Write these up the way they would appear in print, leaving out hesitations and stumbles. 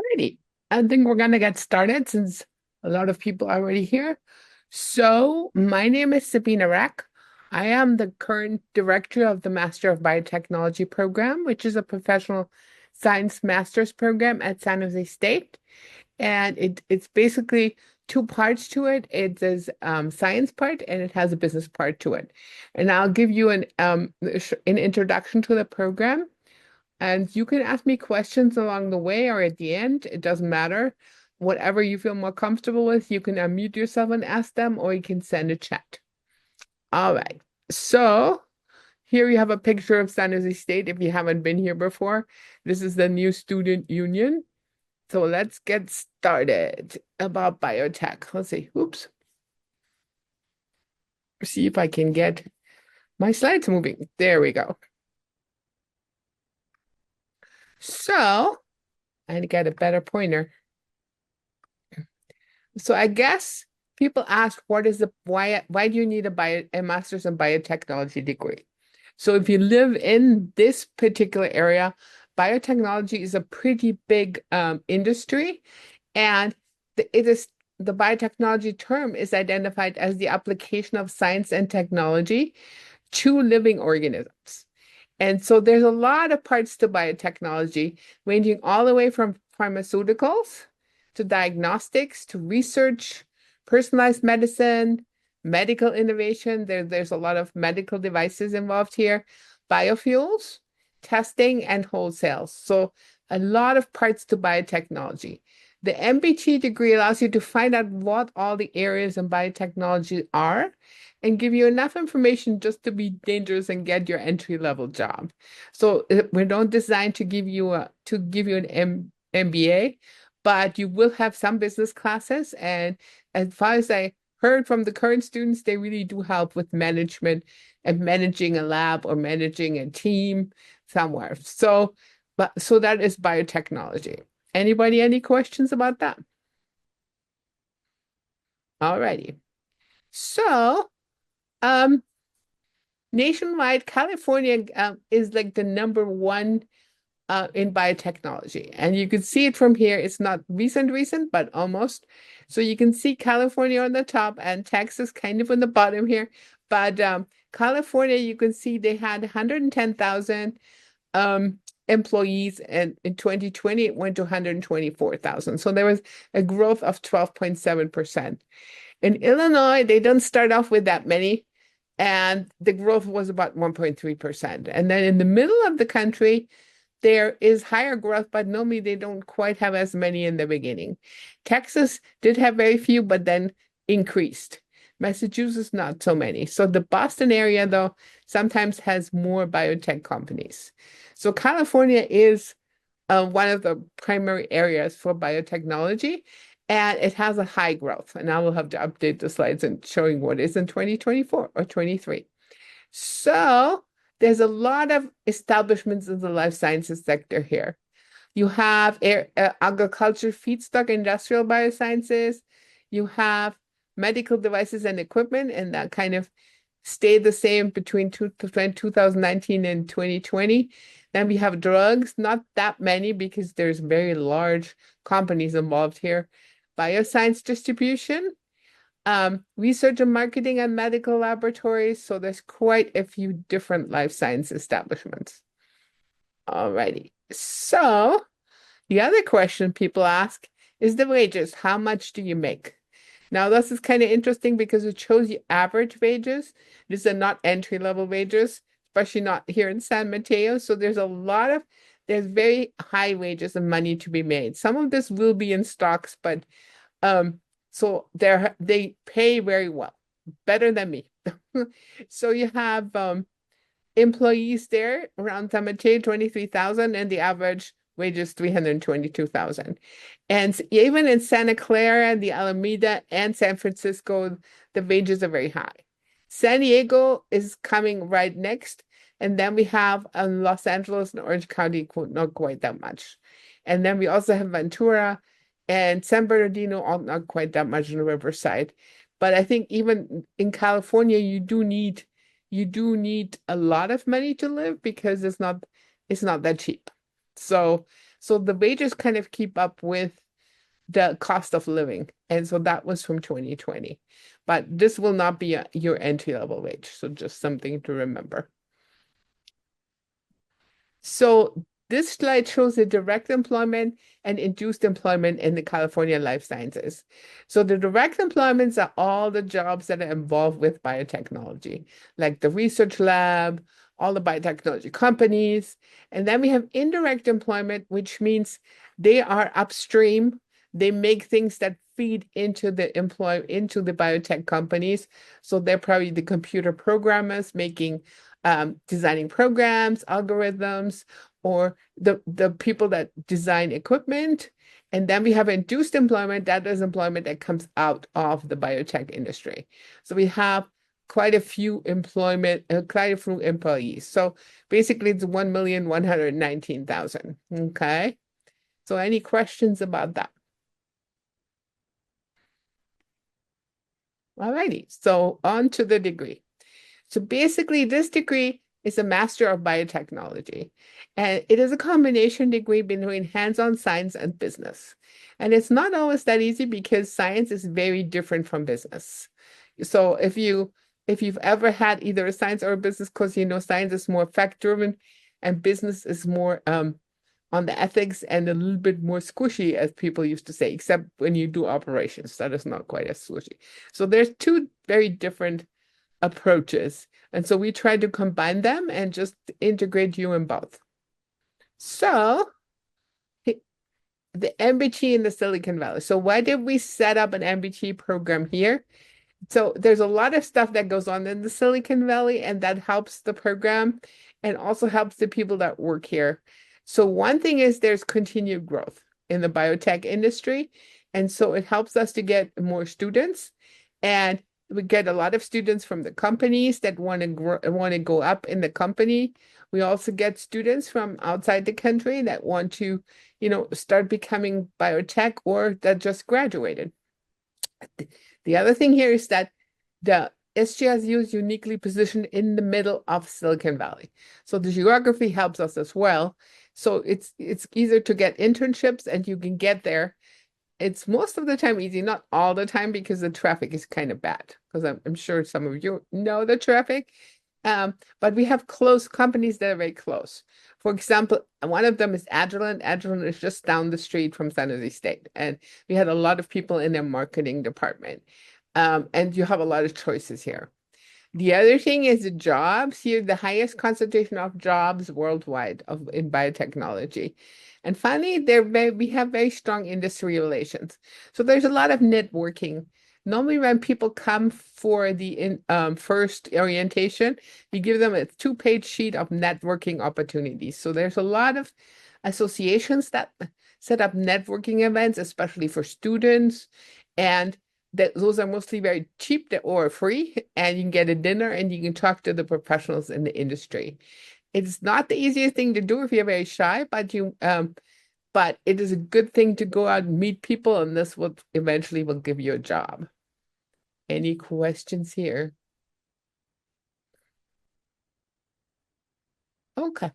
Alrighty. I think we're going to get started since a lot of people are already here. So, my name is Sabine Rech. I am the current director of the Master of Biotechnology program, which is a professional science master's program at San Jose State. And it's basically two parts to it. It is science part and it has a business part to it. And I'll give you an introduction to the program. And you can ask me questions along the way or at the end. It doesn't matter. Whatever you feel more comfortable with, you can unmute yourself and ask them, or you can send a chat. All right. So here you have a picture of San Jose State if you haven't been here before. This is the new student union. So let's get started about biotech. Let's see. Oops. See if I can get my slides moving. There we go. So I get a better pointer. So I guess people ask, why do you need a master's in biotechnology degree? So if you live in this particular area, biotechnology is a pretty big industry, and the biotechnology term is identified as the application of science and technology to living organisms. And so there's a lot of parts to biotechnology, ranging all the way from pharmaceuticals to diagnostics to research, personalized medicine, medical innovation. There's a lot of medical devices involved here, biofuels, testing, and wholesale. So a lot of parts to biotechnology. The MBT degree allows you to find out what all the areas in biotechnology are and give you enough information just to be dangerous and get your entry-level job. So we're not designed to give you an MBA, but you will have some business classes. And as far as I heard from the current students, they really do help with management and managing a lab or managing a team somewhere. So that is biotechnology. Anybody, any questions about that? All righty. So, nationwide, California is like the number one in biotechnology. And you can see it from here. It's not recent, but almost. So you can see California on the top and Texas kind of on the bottom here. But California, you can see they had 110,000 employees, and in 2020 it went to 124,000. So there was a growth of 12.7%. In Illinois, they don't start off with that many, and the growth was about 1.3%. And then in the middle of the country, there is higher growth, but normally they don't quite have as many in the beginning. Texas did have very few, but then increased. Massachusetts, not so many. So the Boston area, though, sometimes has more biotech companies. So California is one of the primary areas for biotechnology, and it has a high growth. And I will have to update the slides and showing what is in 2024 or 23. So there's a lot of establishments in the life sciences sector here. You have agriculture, feedstock, industrial biosciences. You have medical devices and equipment, and that kind of stayed the same between 2019 and 2020. Then we have drugs, not that many because there's very large companies involved here. Bioscience distribution, research and marketing and medical laboratories. So there's quite a few different life science establishments. Alrighty. So the other question people ask is the wages. How much do you make? Now, this is kind of interesting because it shows you average wages. These are not entry-level wages, especially not here in San Mateo. So there's very high wages and money to be made. Some of this will be in stocks, but so they pay very well, better than me. So you have employees there around San Mateo, 23,000, and the average wage is 322,000. And even in Santa Clara, the Alameda, and San Francisco, the wages are very high. San Diego is coming right next. And then we have Los Angeles and Orange County, not quite that much. And then we also have Ventura and San Bernardino, all not quite that much on the riverside. But I think even in California, you do need a lot of money to live because it's not that cheap. So So the wages kind of keep up with the cost of living. And so that was from 2020. But this will not be your entry level wage. So just something to remember. So this slide shows the direct employment and induced employment in the California life sciences. So the direct employments are all the jobs that are involved with biotechnology, like the research lab, all the biotechnology companies. And then we have indirect employment, which means they are upstream. They make things that feed into the biotech companies. So they're probably the computer programmers making designing programs, algorithms, or the people that design equipment. And then we have induced employment. That is employment that comes out of the biotech industry. So we have quite a few employees. So basically it's 1,119,000. Okay. So any questions about that? All righty. So on to the degree. So basically, this degree is a Master of Biotechnology, and it is a combination degree between hands-on science and business. And it's not always that easy because science is very different from business. So if you've ever had either a science or a business course, you know science is more fact-driven and business is more on the ethics and a little bit more squishy, as people used to say, except when you do operations, that is not quite as squishy. So there's two very different approaches. And so we tried to combine them and just integrate you in both. So the MBT in the Silicon Valley. So why did we set up an MBT program here? So there's a lot of stuff that goes on in the Silicon Valley, and that helps the program and also helps the people that work here. So one thing is there's continued growth in the biotech industry. And so it helps us to get more students. And we get a lot of students from the companies that want to go up in the company. We also get students from outside the country that want to, start becoming biotech or that just graduated. The other thing here is that the SJSU is uniquely positioned in the middle of Silicon Valley. So the geography helps us as well. So it's easier to get internships and you can get there. It's most of the time easy, not all the time because the traffic is kind of bad. Because I'm sure some of you know the traffic. But we have close companies that are very close. For example, one of them is Agilent. Agilent is just down the street from San Jose State. And we had a lot of people in their marketing department. And you have a lot of choices here. The other thing is the jobs here, the highest concentration of jobs worldwide in biotechnology. And finally, we have very strong industry relations. So there's a lot of networking. Normally, when people come for the first orientation, we give them a 2-page sheet of networking opportunities. So there's a lot of associations that set up networking events, especially for students. And those are mostly very cheap or free, and you can get a dinner and you can talk to the professionals in the industry. It's not the easiest thing to do if you're very shy, but it is a good thing to go out and meet people, and this will eventually give you a job. Any questions here? Okay.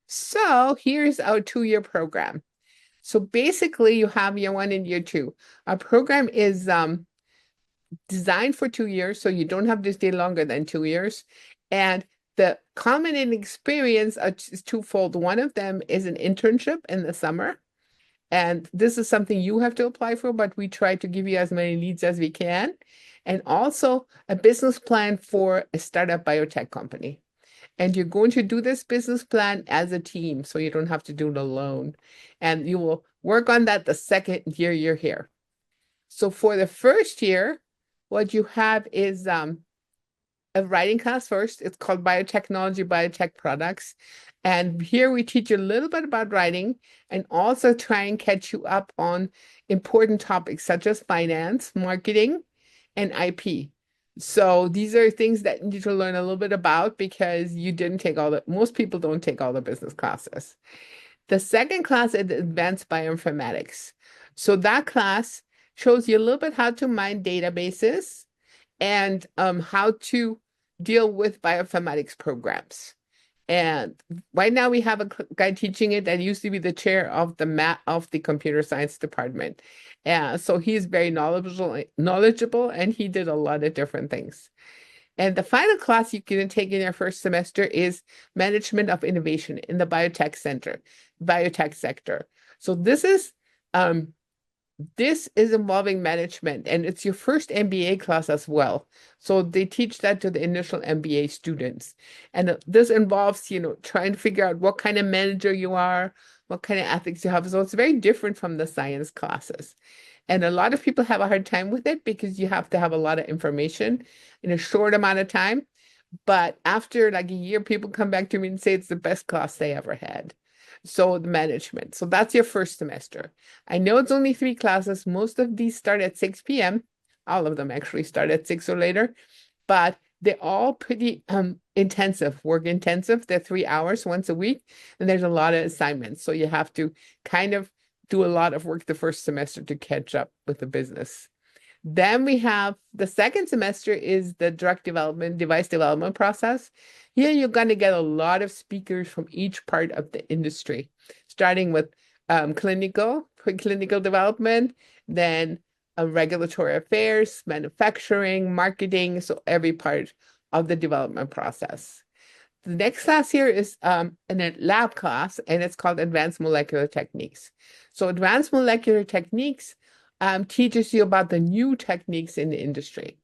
So here's our 2-year program. So basically you have year 1 and year 2. Our program is designed for 2 years, so you don't have to stay longer than 2 years. And the common experience is twofold. One of them is an internship in the summer. And this is something you have to apply for, but we try to give you as many leads as we can. And also a business plan for a startup biotech company. And you're going to do this business plan as a team, so you don't have to do it alone. And you will work on that the second year you're here. So for the first year, what you have is a writing class first. It's called Biotechnology, Biotech Products. And here we teach you a little bit about writing and also try and catch you up on important topics such as finance, marketing, and IP. So these are things that you need to learn a little bit about because you didn't take most people don't take all the business classes. The second class is advanced bioinformatics. So that class shows you a little bit how to mine databases and how to deal with bioinformatics programs. And right now we have a guy teaching it that used to be the chair of the computer science department. And so he's very knowledgeable, and he did a lot of different things. And the final class you can take in your first semester is Management of Innovation in the biotech sector. So um, this is involving management, and it's your first MBA class as well. So they teach that to the initial MBA students. And this involves, trying to figure out what kind of manager you are, what kind of ethics you have. So it's very different from the science classes. And a lot of people have a hard time with it because you have to have a lot of information in a short amount of time. But after like a year, people come back to me and say it's the best class they ever had. So the management. So that's your first semester. I know it's only 3 classes. Most of these start at 6 p.m. All of them actually start at 6 or later, but they're all pretty work intensive. They're 3 hours once a week, and there's a lot of assignments. So you have to kind of do a lot of work the first semester to catch up with the business. Then we have the second semester is the device development process. Here you're going to get a lot of speakers from each part of the industry, starting with preclinical development, then regulatory affairs, manufacturing, marketing, so every part of the development process. The next class here is a lab class, and it's called Advanced Molecular Techniques. So Advanced Molecular Techniques teaches you about the new techniques in the industry.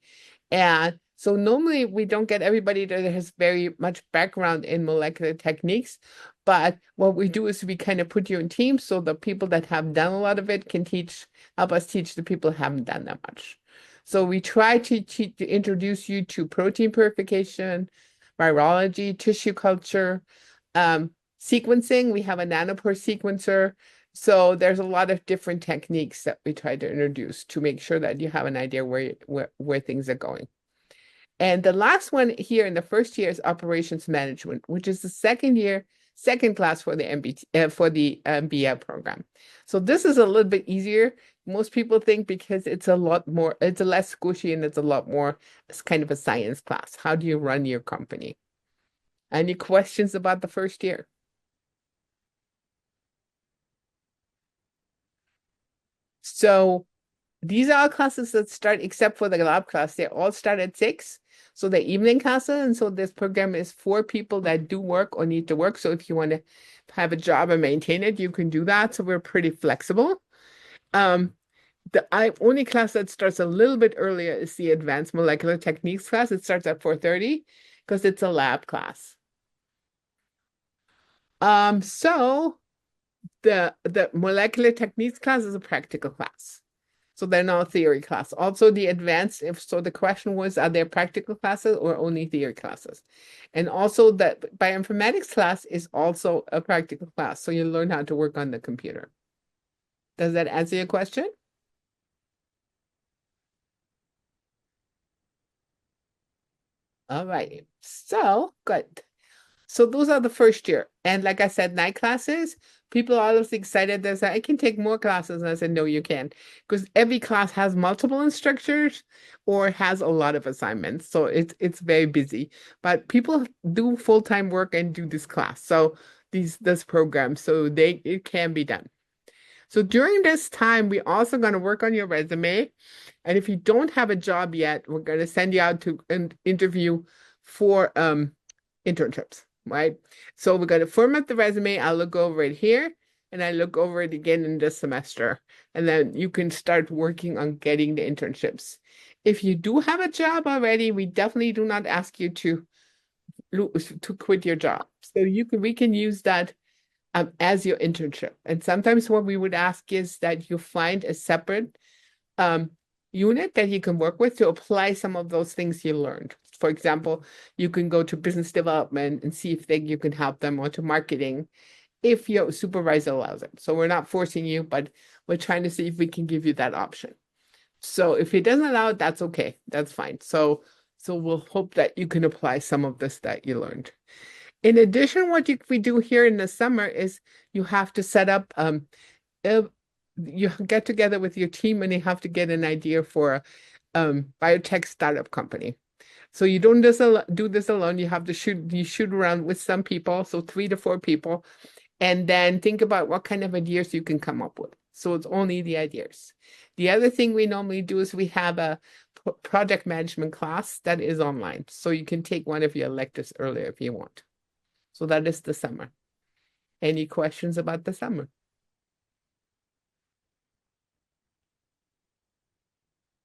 And so normally we don't get everybody that has very much background in molecular techniques, but what we do is we kind of put you in teams so the people that have done a lot of it can help us teach the people who haven't done that much. So we try to introduce you to protein purification, virology, tissue culture, sequencing. We have a nanopore sequencer. So there's a lot of different techniques that we try to introduce to make sure that you have an idea where things are going. And the last one here in the first year is operations management, which is the second class for the MBT for the MBA program. So this is a little bit easier. Most people think because it's a less squishy, and it's kind of a science class. How do you run your company? Any questions about the first year? So these are all classes that start, except for the lab class. They all start at 6. So the evening classes. And so this program is for people that do work or need to work. So if you want to have a job and maintain it, you can do that. So we're pretty flexible. The only class that starts a little bit earlier is the Advanced Molecular Techniques class. It starts at 4:30 because it's a lab class. So the molecular techniques class is a practical class. So they're not theory class. Also, the advanced, the question was, are there practical classes or only theory classes? And also the bioinformatics class is also a practical class. So you learn how to work on the computer. Does that answer your question? All right. So good. So those are the first year. And like I said, night classes, people are always excited. They say, I can take more classes. And I said, no, you can't. Because every class has multiple instructors or has a lot of assignments. So it's very busy. But people do full-time work and do this class. So this program. So it can be done. So during this time, we're also going to work on your resume. And if you don't have a job yet, we're going to send you out to an interview for internships, right? So we're going to format the resume. I'll look over it here, and I look over it again in this semester. And then you can start working on getting the internships. If you do have a job already, we definitely do not ask you to quit your job. So we can use that as your internship. And sometimes what we would ask is that you find a separate unit that you can work with to apply some of those things you learned. For example, you can go to business development and see if you can help them, or to marketing if your supervisor allows it. So we're not forcing you, but we're trying to see if we can give you that option. So if he doesn't allow it, that's okay. That's fine. So we'll hope that you can apply some of this that you learned. In addition, what we do here in the summer is you have to set up, you get together with your team and you have to get an idea for a biotech startup company. So you don't do this alone. You have to shoot around with some people, so 3 to 4 people, and then think about what kind of ideas you can come up with. So it's only the ideas. The other thing we normally do is we have a project management class that is online. So you can take one of your electives earlier if you want. So that is the summer. Any questions about the summer?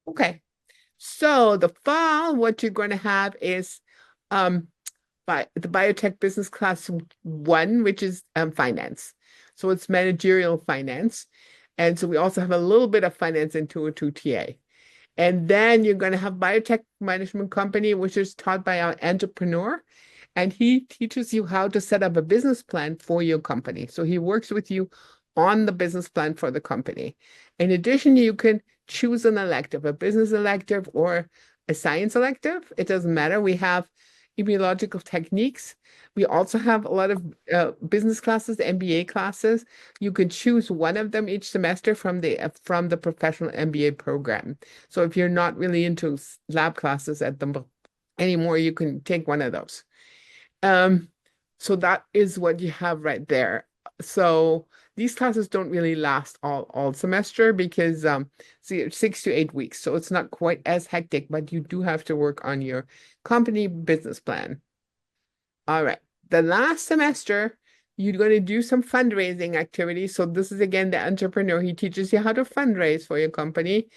Okay. So the fall, what you're going to have is um the biotech business class 1, which is finance. So it's managerial finance. And so we also have a little bit of finance in 202 TA. And then you're going to have biotech management company, which is taught by our entrepreneur. And he teaches you how to set up a business plan for your company. So he works with you on the business plan for the company. In addition, you can choose an elective, a business elective or a science elective. It doesn't matter. We have epidemiological techniques. We also have a lot of business classes, MBA classes. You can choose one of them each semester from the professional MBA program. So if you're not really into lab classes at them anymore, you can take one of those. So that is what you have right there. So these classes don't really last all semester because see, 6 to 8 weeks. So it's not quite as hectic, but you do have to work on your company business plan. All right. The last semester, you're going to do some fundraising activities. So this is again the entrepreneur. He teaches you how to fundraise for your company.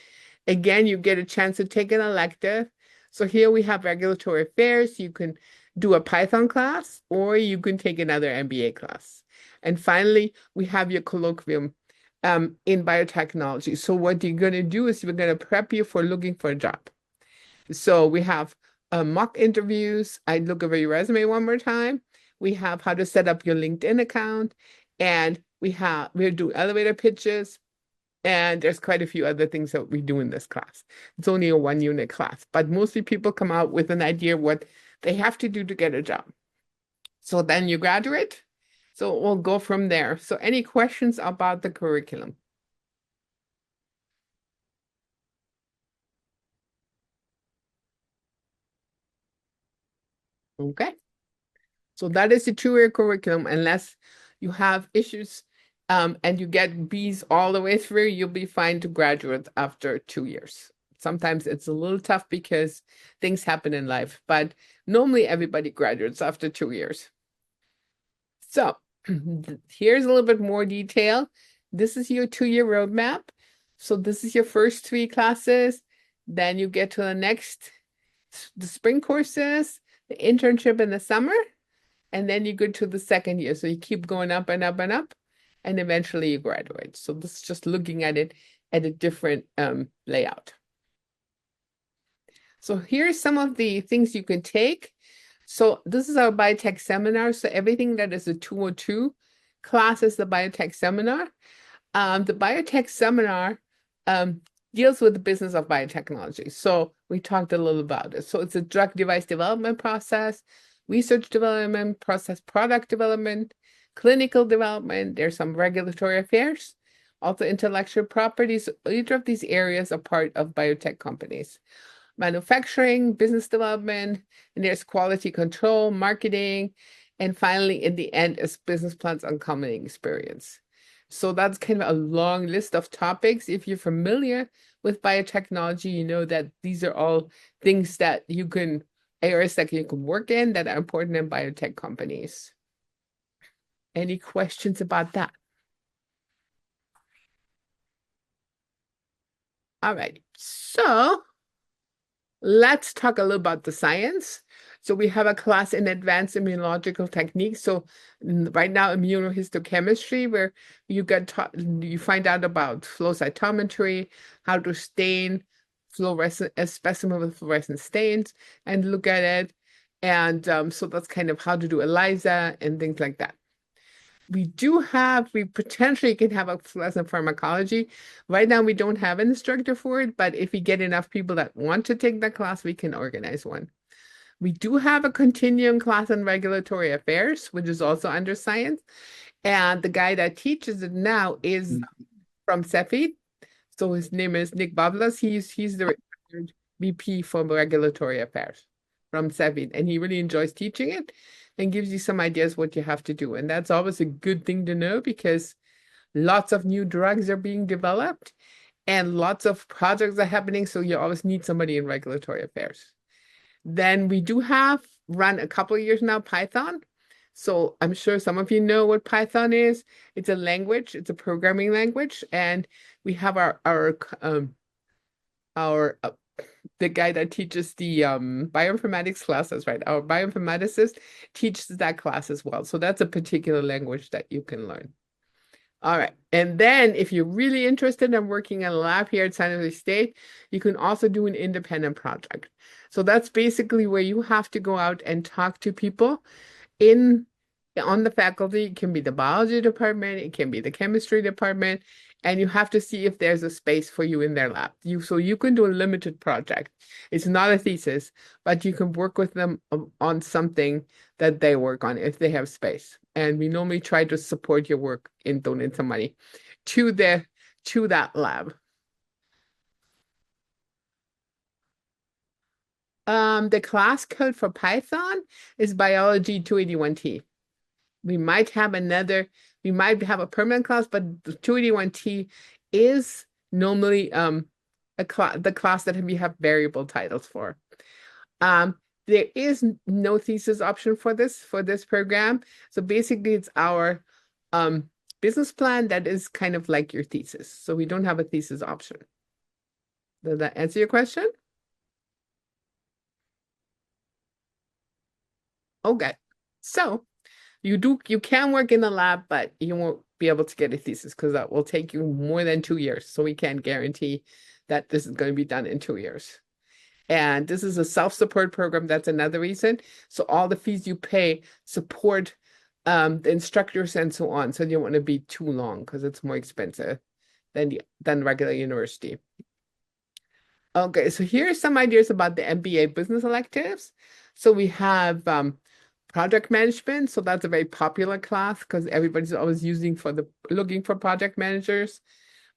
Again, you get a chance to take an elective. So here we have regulatory affairs. You can do a Python class or you can take another MBA class. And finally, we have your colloquium in biotechnology. So what you're going to do is we're going to prep you for looking for a job. So we have mock interviews. I look over your resume one more time. We have how to set up your LinkedIn account, and we do elevator pitches, and there's quite a few other things that we do in this class. It's only a 1-unit class, but mostly people come out with an idea of what they have to do to get a job. So then you graduate. So we'll go from there. So any questions about the curriculum? Okay. So that is the 2-year curriculum. Unless you have issues and you get B's all the way through, you'll be fine to graduate after 2 years. Sometimes it's a little tough because things happen in life, but normally everybody graduates after 2 years. So here's a little bit more detail. This is your 2-year roadmap. So this is your first 3 classes. Then you get to the spring courses, the internship in the summer, and then you go to the second year. So you keep going up and up and up, and eventually you graduate. So this is just looking at it at a different layout. So here's some of the things you can take. So this is our biotech seminar. So everything that is a 202 class is the biotech seminar. The biotech seminar deals with the business of biotechnology. So we talked a little about it. So it's a drug device development process, research development process, product development, clinical development. There's some regulatory affairs, also intellectual properties. Each of these areas are part of biotech companies. Manufacturing, business development, and there's quality control, marketing, and finally, in the end, is business plans and common experience. So that's kind of a long list of topics. If you're familiar with biotechnology, you know that these are all things that areas that you can work in that are important in biotech companies. Any questions about that? All right. So let's talk a little about the science. So we have a class in advanced immunological techniques. So right now, immunohistochemistry, where you find out about flow cytometry, how to stain a specimen with fluorescent stains and look at it. And so that's kind of how to do ELISA and things like that. We potentially can have a fluorescent pharmacology. Right now, we don't have an instructor for it, but if we get enough people that want to take that class, we can organize one. We do have a continuing class on regulatory affairs, which is also under science. And the guy that teaches it now is from Cepheid. So his name is Nick Bablas. He's the VP for regulatory affairs. from Sabine, and he really enjoys teaching it and gives you some ideas what you have to do. And that's always a good thing to know because lots of new drugs are being developed and lots of projects are happening. So you always need somebody in regulatory affairs. Then we do have run a couple of years now Python. So I'm sure some of you know what Python is. It's a language, it's a programming language, and we have our the guy that teaches the bioinformatics classes, right? Our bioinformaticist teaches that class as well. So that's a particular language that you can learn. All right. And then if you're really interested in working in a lab here at San Jose State, you can also do an independent project. So that's basically where you have to go out and talk to people in on the faculty. It can be the biology department, it can be the chemistry department, and you have to see if there's a space for you in their lab. So you can do a limited project. It's not a thesis, but you can work with them on something that they work on if they have space. And we normally try to support your work and donate some money to that lab. The class code for Python is biology 281T. We might have a permanent class, but the 281T is normally the class that we have variable titles for. There is no thesis option for this program. So basically it's our business plan that is kind of like your thesis. So we don't have a thesis option. Does that answer your question? Okay. So you can work in the lab, but you won't be able to get a thesis because that will take you more than 2 years. So we can't guarantee that this is going to be done in 2 years. And this is a self-support program. That's another reason. So all the fees you pay support the instructors and so on. So you don't want to be too long because it's more expensive than regular university. Okay, so here are some ideas about the MBA business electives. So we have project management. So that's a very popular class because everybody's always looking for project managers.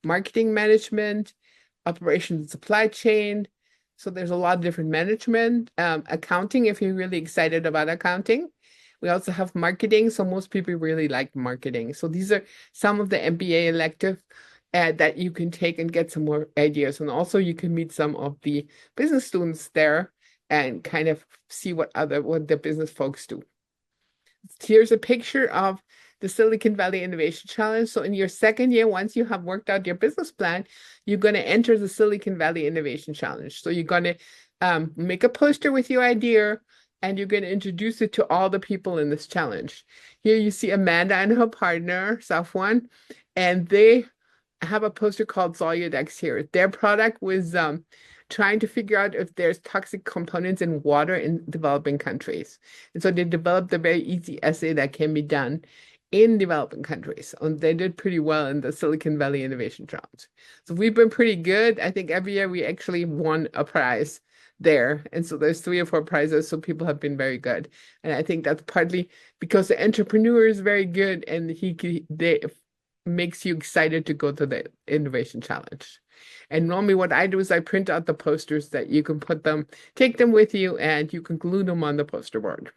Marketing management, operations and supply chain. So there's a lot of different management. Accounting, if you're really excited about accounting. We also have marketing. So most people really like marketing. So these are some of the MBA elective that you can take and get some more ideas. And also you can meet some of the business students there and kind of see what the business folks do. Here's a picture of the Silicon Valley Innovation Challenge. So in your second year, once you have worked out your business plan, you're going to enter the Silicon Valley Innovation Challenge. So you're going to make a poster with your idea, and you're going to introduce it to all the people in this challenge. Here you see Amanda and her partner, Safwan, and they have a poster called Zoludex here. Their product was trying to figure out if there's toxic components in water in developing countries. And so they developed a very easy assay that can be done in developing countries. And they did pretty well in the Silicon Valley Innovation Challenge. So we've been pretty good. I think every year we actually won a prize there. And so there's 3 or 4 prizes. So people have been very good. And I think that's partly because the entrepreneur is very good and they makes you excited to go to the Innovation Challenge. And normally what I do is I print out the posters that you can take them with you, and you can glue them on the poster board.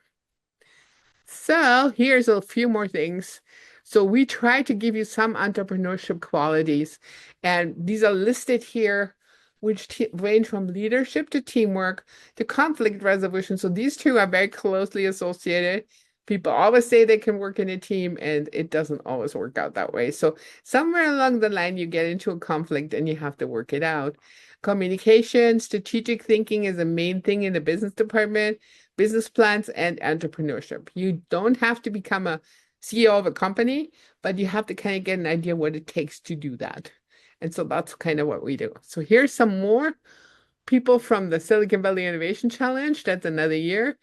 So here's a few more things. So we try to give you some entrepreneurship qualities, and these are listed here, which range from leadership to teamwork to conflict resolution. So these two are very closely associated. People always say they can work in a team, and it doesn't always work out that way. So somewhere along the line, you get into a conflict and you have to work it out. Communication, strategic thinking is a main thing in the business department, business plans, and entrepreneurship. You don't have to become a CEO of a company, but you have to kind of get an idea what it takes to do that. And so that's kind of what we do. So here's some more people from the Silicon Valley Innovation Challenge. That's another year.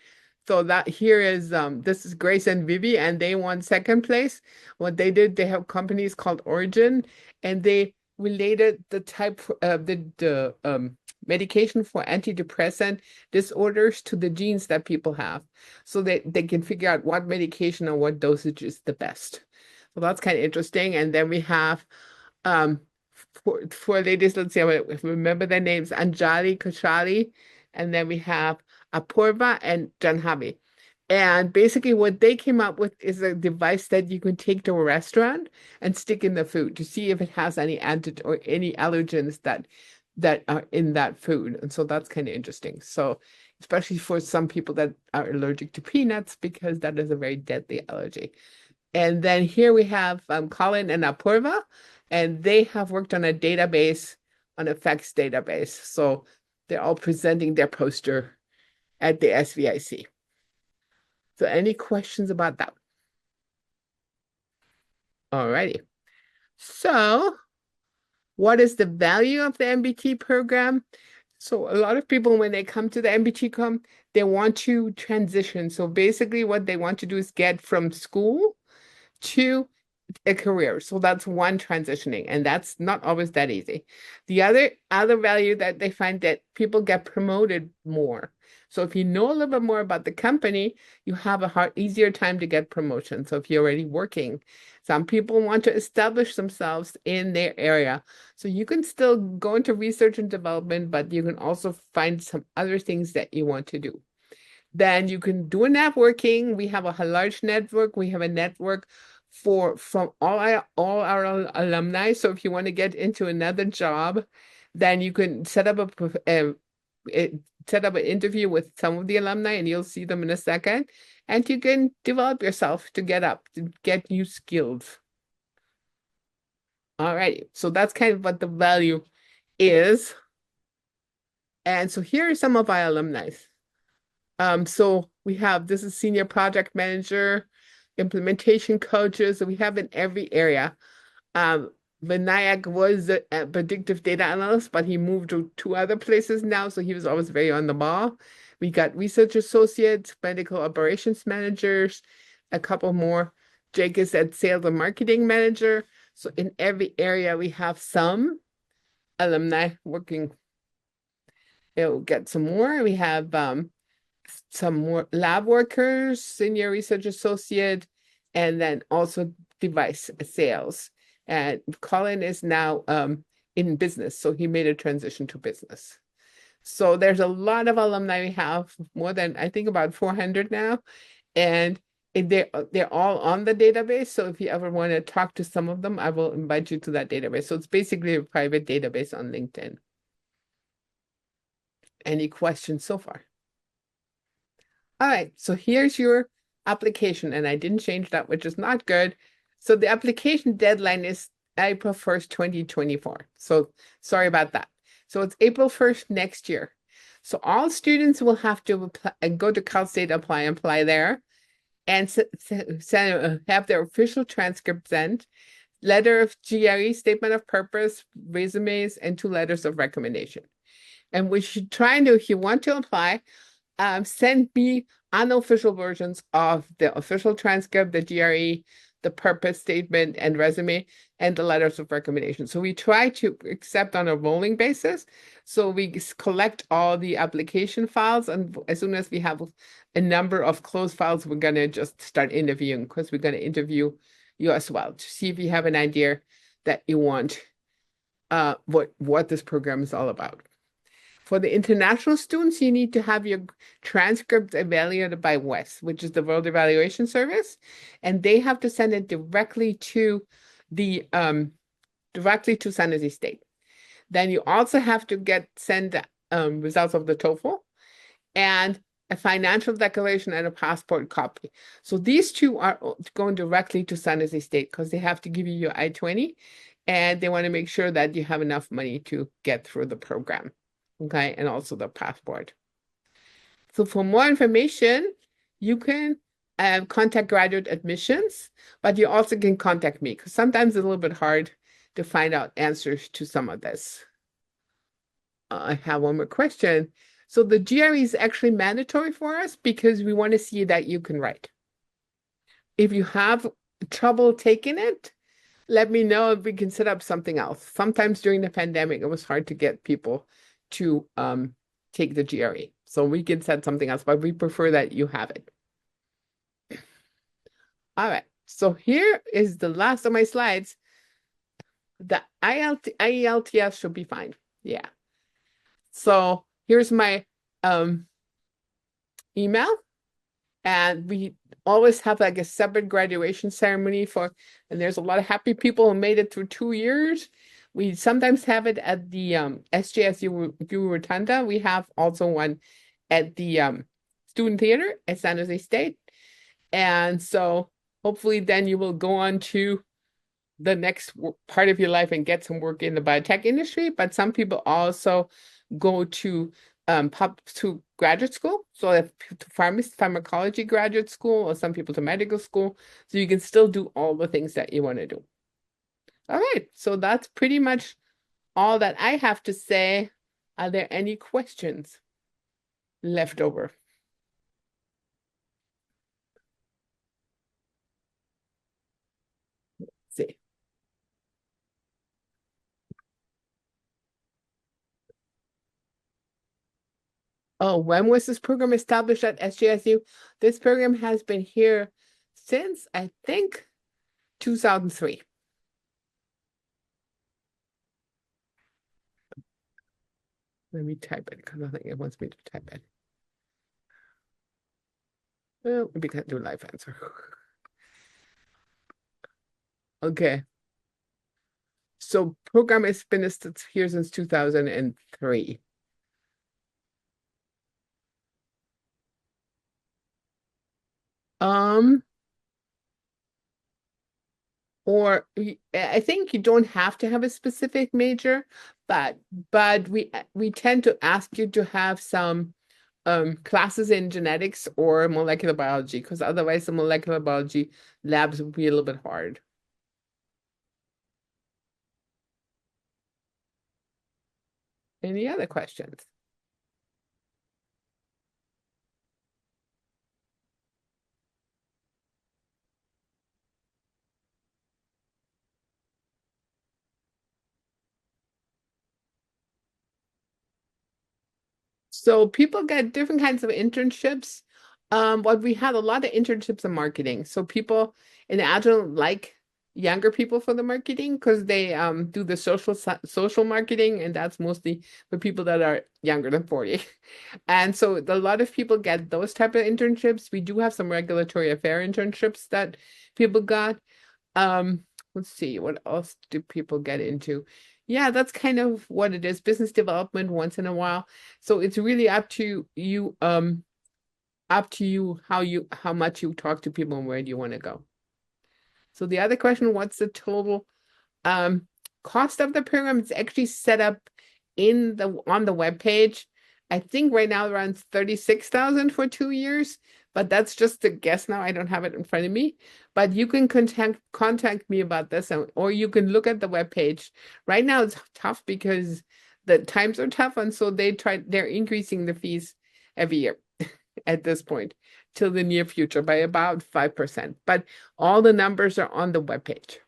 So that here is, this is Grace and Vivi, and they won second place. What they did, they have companies called Origin, and they related the type of the medication for antidepressant disorders to the genes that people have. So they can figure out what medication or what dosage is the best. So that's kind of interesting. And then we have, for ladies, let's see, I remember their names, Anjali Koshali, and then we have Apurva and Janhavi. And basically what they came up with is a device that you can take to a restaurant and stick in the food to see if it has any anti or any allergens that are in that food. And so that's kind of interesting. So especially for some people that are allergic to peanuts, because that is a very deadly allergy. And then here we have Colin and Apurva, and they have worked on a database, an effects database. So they're all presenting their poster at the SVIC. So any questions about that? All righty. So what is the value of the MBT program? So a lot of people, when they come to the MBT they want to transition. So basically what they want to do is get from school to a career. So that's one transitioning, and that's not always that easy. The other value that they find that people get promoted more. So if you know a little bit more about the company, you have a easier time to get promotion. So if you're already working, some people want to establish themselves in their area. So you can still go into research and development, but you can also find some other things that you want to do. Then you can do a networking. We have a large network. We have a network from all our alumni. So if you want to get into another job, then you can set up set up an interview with some of the alumni, and you'll see them in a second. And you can develop yourself to get new skills. All right. So that's kind of what the value is. And so here are some of our alumni. So we have, this is senior project manager, implementation coaches. So we have in every area. Vinayak was a predictive data analyst, but he moved to two other places now. So he was always very on the ball. We got research associates, medical operations managers, a couple more. Jake is at sales and marketing manager. So in every area, we have some alumni working. We'll get some more. We have some more lab workers, senior research associate, and then also device sales. And Colin is now in business, so he made a transition to business. So there's a lot of alumni we have, more than, I think, about 400 now. And they're all on the database. So if you ever want to talk to some of them, I will invite you to that database. So it's basically a private database on LinkedIn. Any questions so far? All right, so here's your application, and I didn't change that, which is not good. So the application deadline is April 1st, 2024. So sorry about that. So it's April 1st next year. So all students will have to apply, go to Cal State apply there, and have their official transcript sent, letter of GRE, statement of purpose, resumes, and 2 letters of recommendation. And we should try and do, if you want to apply, send me unofficial versions of the official transcript, the GRE, the purpose statement and resume, and the letters of recommendation. So we try to accept on a rolling basis. So we collect all the application files, and as soon as we have a number of closed files, we're going to just start interviewing, because we're going to interview you as well to see if you have an idea that you want what this program is all about. For the international students, you need to have your transcripts evaluated by WES, which is the World Evaluation Service, and they have to send it directly to San Jose State. Then you also have to send results of the TOEFL and a financial declaration and a passport copy. So these 2 are going directly to San Jose State, because they have to give you your I-20, and they want to make sure that you have enough money to get through the program. Okay, and also the passport. So for more information, you can contact graduate admissions, but you also can contact me, because sometimes it's a little bit hard to find out answers to some of this. I have one more question. So the GRE is actually mandatory for us, because we want to see that you can write. If you have trouble taking it, let me know if we can set up something else. Sometimes during the pandemic, it was hard to get people to take the GRE. So we can set something else, but we prefer that you have it. All right, so here is the last of my slides. The IELTS should be fine. Yeah. So here's my email. And we always have like a separate graduation ceremony and there's a lot of happy people who made it through 2 years. We sometimes have it at the SJSU Rotunda. We have also one at the Student Theater at San Jose State. And so hopefully then you will go on to the next part of your life and get some work in the biotech industry. But some people also go to graduate school, so if to pharmacology graduate school, or some people to medical school, so you can still do all the things that you want to do. All right, so that's pretty much all that I have to say. Are there any questions left over? Let's see. Oh, when was this program established at SJSU? This program has been here since, I think, 2003. Let me type it because I think it wants me to type it. Well, we can't do live answer. Okay. So program has been here since 2003. Um, or I think you don't have to have a specific major, but we tend to ask you to have some classes in genetics or molecular biology, because otherwise the molecular biology labs would be a little bit hard. Any other questions? So people get different kinds of internships. But we had a lot of internships in marketing. So people in Agile like younger people for the marketing because they do the social marketing, and that's mostly for people that are younger than 40. And so a lot of people get those type of internships. We do have some regulatory affair internships that people got. Let's see, what else do people get into? Yeah, that's kind of what it is. Business development once in a while. So it's really up to you how much you talk to people and where do you want to go. So the other question, what's the total cost of the program? It's actually set up on the web page. I think right now around 36,000 for 2 years, but that's just a guess now. I don't have it in front of me. But you can contact me about this, or you can look at the web page. Right now it's tough because the times are tough, and so they're increasing the fees every year at this point till the near future by about 5%. But all the numbers are on the web page.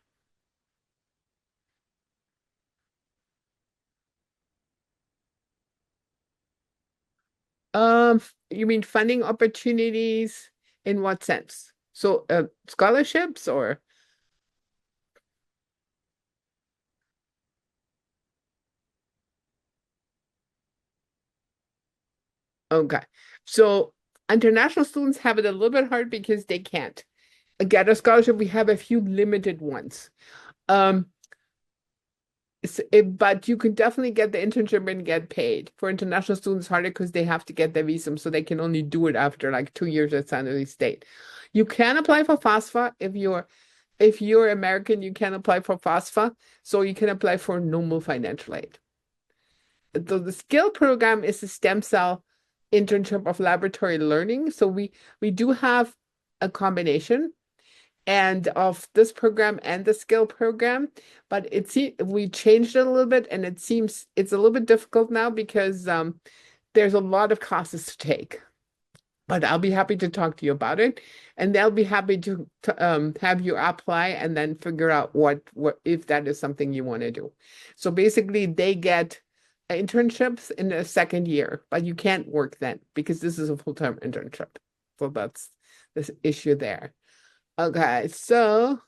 You mean funding opportunities in what sense? So, scholarships or okay. So international students have it a little bit hard because they can't get a scholarship. We have a few limited ones. Um, but you can definitely get the internship and get paid. For international students, harder because they have to get their visa, so they can only do it after like 2 years at San Jose State. You can apply for FAFSA if you're American, you can apply for FAFSA, so you can apply for normal financial aid. The skill program is a stem cell internship of laboratory learning. So we do have a combination and of this program and the skill program, but we changed it a little bit, and it seems it's a little bit difficult now because there's a lot of classes to take. But I'll be happy to talk to you about it, and they'll be happy to have you apply and then figure out what if that is something you want to do. So basically, they get internships in the second year, but you can't work then because this is a full-time internship. So that's this issue there. Okay, so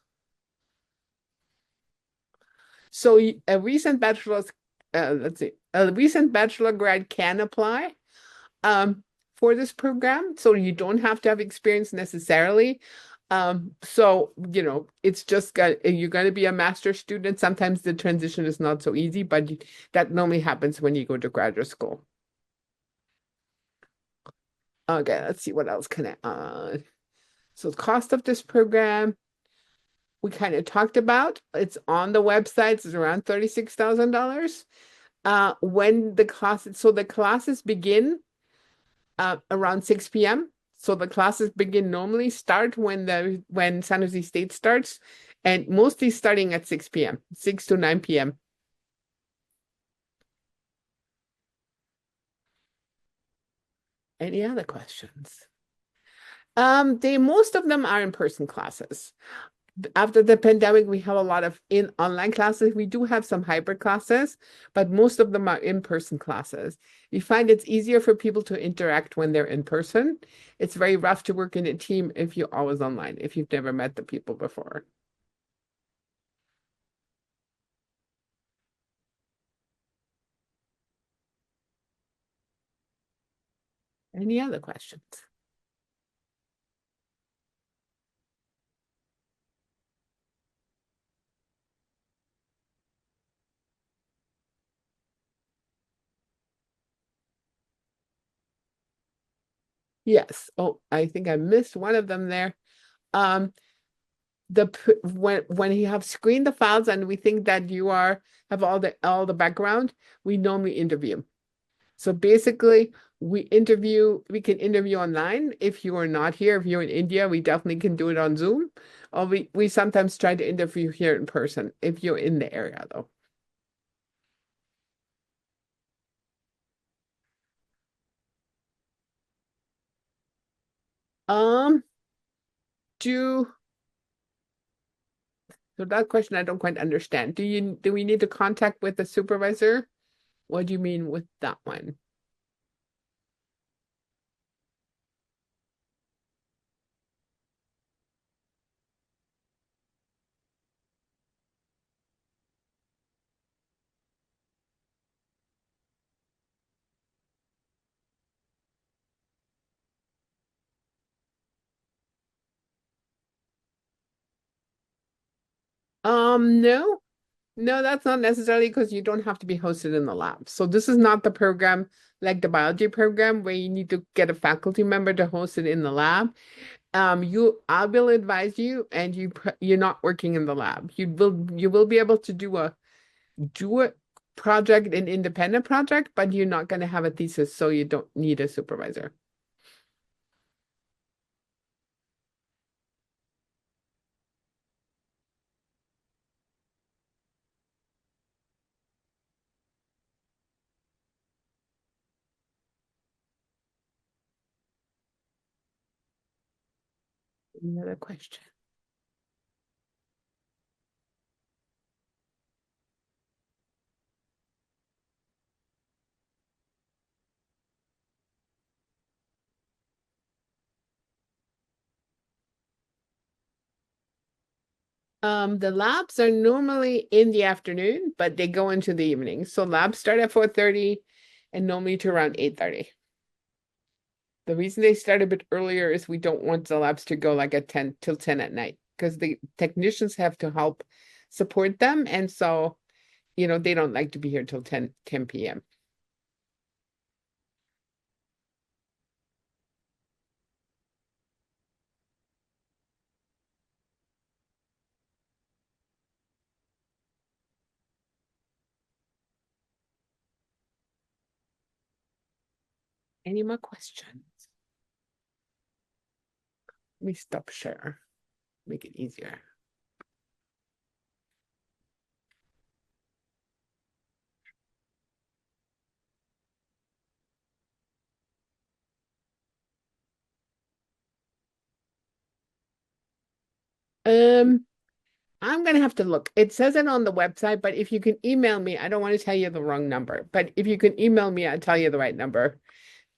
a recent bachelor's, let's see, a recent bachelor grad can apply. Um, for this program, so you don't have to have experience necessarily. So, it's just you're going to be a master's student. Sometimes the transition is not so easy, but that normally happens when you go to graduate school. Okay, let's see what else can so the cost of this program, we kind of talked about. It's on the website. It's around $36,000. When the classes begin around 6 p.m. So the classes normally start when San Jose State starts, and mostly starting at 6 p.m., 6 to 9 p.m. Any other questions? Most of them are in-person classes. After the pandemic, we have a lot of online classes. We do have some hybrid classes, but most of them are in-person classes. We find it's easier for people to interact when they're in person. It's very rough to work in a team if you're always online, if you've never met the people before. Any other questions? Yes. Oh, I think I missed one of them there. Um, when you have screened the files and we think that you have all the background, we normally interview. So basically, we can interview online. If you are not here, if you're in India, we definitely can do it on Zoom. Or we sometimes try to interview here in person if you're in the area though. Um, do so that question I don't quite understand. Do we need to contact with the supervisor? What do you mean with that one? No. No, that's not necessarily because you don't have to be hosted in the lab. So this is not the program like the biology program where you need to get a faculty member to host it in the lab. I will advise you, and you're not working in the lab. You will be able to do a project, an independent project, but you're not going to have a thesis, so you don't need a supervisor. Any other question? The labs are normally in the afternoon, but they go into the evening. So labs start at 4:30 and normally to around 8:30. The reason they start a bit earlier is we don't want the labs to go like at 10 till 10 at night because the technicians have to help support them. And so, they don't like to be here till 10 p.m. Any more questions? Let me stop share, make it easier. Um, I'm gonna have to look. It says it on the website, but if you can email me, I don't want to tell you the wrong number, but if you can email me, I'll tell you the right number.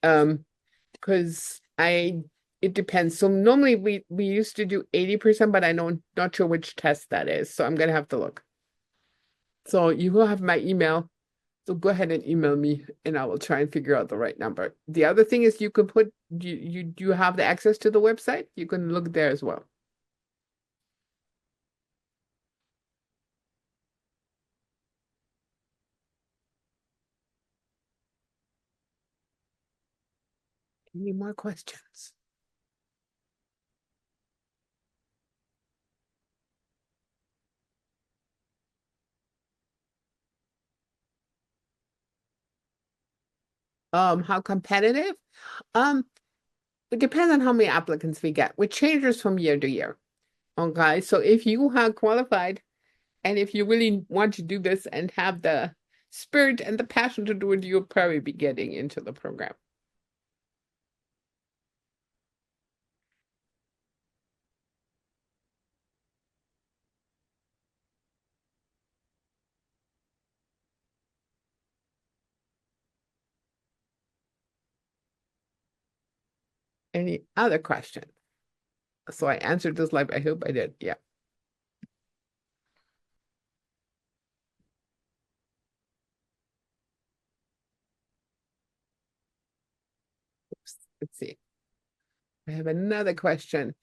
Um, because it depends. So normally we used to do 80%, but I know not sure which test that is. So I'm gonna have to look. So you will have my email. So go ahead and email me and I will try and figure out the right number. The other thing is you can put you have the access to the website. You can look there as well. Any more questions? How competitive? Um, it depends on how many applicants we get, which changes from year to year. Okay, so if you have qualified and if you really want to do this and have the spirit and the passion to do it, you'll probably be getting into the program. Any other questions? So I answered this live. I hope I did. Yeah. Let's see. I have another question.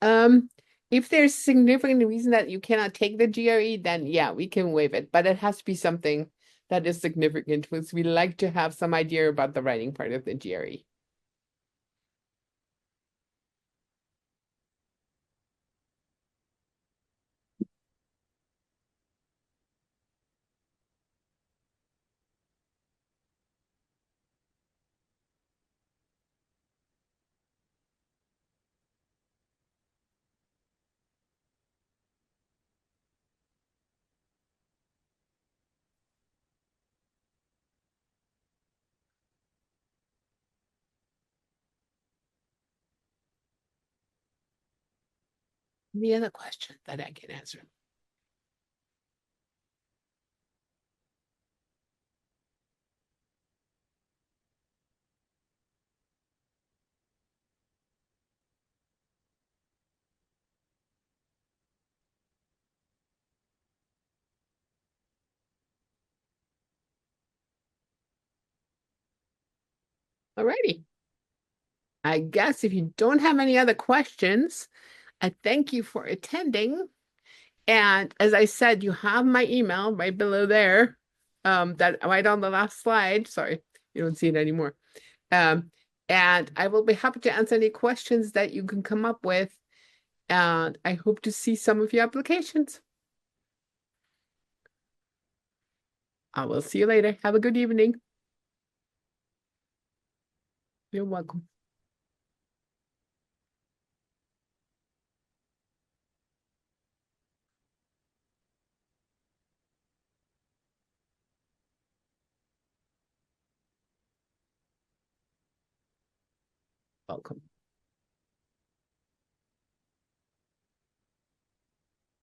Um, if there's significant reason that you cannot take the GRE, then yeah, we can waive it, but it has to be something that is significant because we like to have some idea about the writing part of the GRE. Any other question that I can answer? Alrighty. I guess if you don't have any other questions, I thank you for attending. And as I said, you have my email right below there. That right on the last slide. Sorry, you don't see it anymore. Um, and I will be happy to answer any questions that you can come up with. And I hope to see some of your applications. I will see you later. Have a good evening. You're welcome. Welcome.